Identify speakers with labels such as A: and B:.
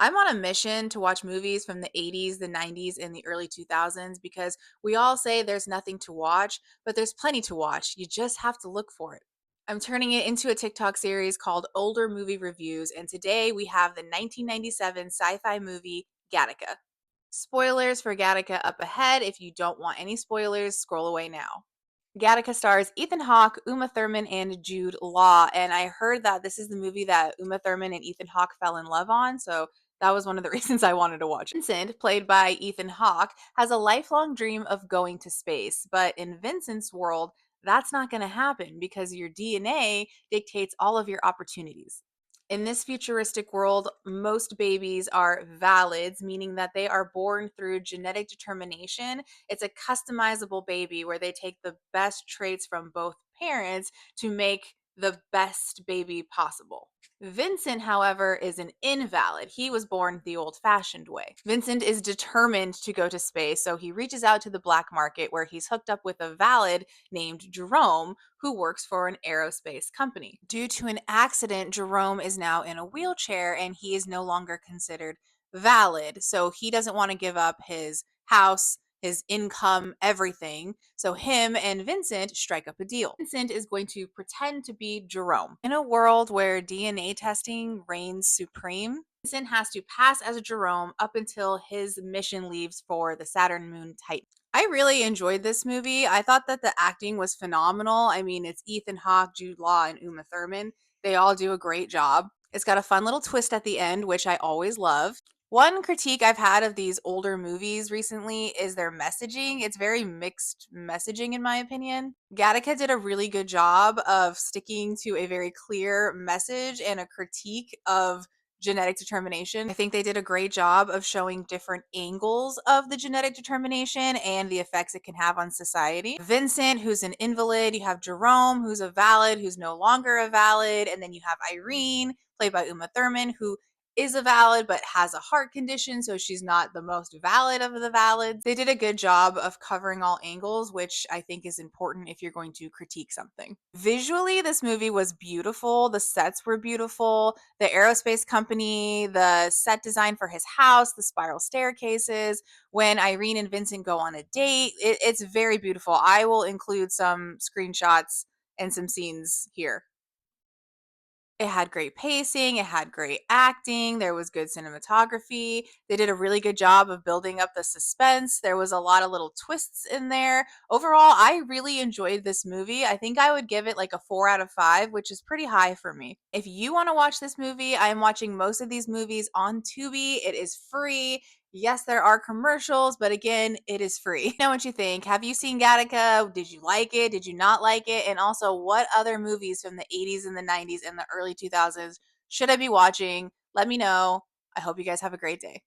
A: I'm on a mission to watch movies from the 80s, the 90s, and the early 2000s because we all say there's nothing to watch, but there's plenty to watch. You just have to look for it. I'm turning it into a TikTok series called Older Movie Reviews, and today we have the 1997 sci fi movie Gattaca. Spoilers for Gattaca up ahead. If you don't want any spoilers, scroll away now. Gattaca stars Ethan Hawke, Uma Thurman, and Jude Law. And I heard that this is the movie that Uma Thurman and Ethan Hawke fell in love on. So that was one of the reasons I wanted to watch it. Vincent, played by Ethan Hawke, has a lifelong dream of going to space. But in Vincent's world, that's not going to happen because your DNA dictates all of your opportunities. In this futuristic world, most babies are valids, meaning that they are born through genetic determination. It's a customizable baby where they take the best traits from both parents to make the best baby possible. Vincent, however, is an invalid. He was born the old fashioned way. Vincent is determined to go to space, so he reaches out to the black market where he's hooked up with a valid named Jerome who works for an aerospace company. Due to an accident, Jerome is now in a wheelchair and he is no longer considered valid. So he doesn't want to give up his house, his income, everything. So him and Vincent strike up a deal. Vincent is going to pretend to be Jerome. In a world where DNA testing reigns supreme, Vincent has to pass as a Jerome up until his mission leaves for the Saturn moon Titan. I really enjoyed this movie. I thought that the acting was phenomenal. I mean, it's Ethan Hawke, Jude Law, and Uma Thurman. They all do a great job. It's got a fun little twist at the end, which I always love. One critique I've had of these older movies recently is their messaging. It's very mixed messaging, in my opinion. Gattaca did a really good job of sticking to a very clear message and a critique of genetic determination. I think they did a great job of showing different angles of the genetic determination and the effects it can have on society. Vincent, who's an invalid, you have Jerome, who's a valid, who's no longer a valid, and then you have Irene, played by Uma Thurman, who is a valid but has a heart condition, so she's not the most valid of the valids. They did a good job of covering all angles, which I think is important if you're going to critique something. Visually, this movie was beautiful. The sets were beautiful. The aerospace company, the set design for his house, the spiral staircases, when Irene and Vincent go on a date, it's very beautiful. I will include some screenshots and some scenes here. It had great pacing, it had great acting, there was good cinematography. They did a really good job of building up the suspense. There was a lot of little twists in there. Overall, I really enjoyed this movie. I think I would give it like a 4 out of 5, which is pretty high for me. If you want to watch this movie, I am watching most of these movies on Tubi. It is free. Yes, there are commercials, but again, it is free. Let me know what you think. Have you seen Gattaca? Did you like it? Did you not like it? And also, what other movies from the 80s and the 90s and the early 2000s should I be watching? Let me know. I hope you guys have a great day.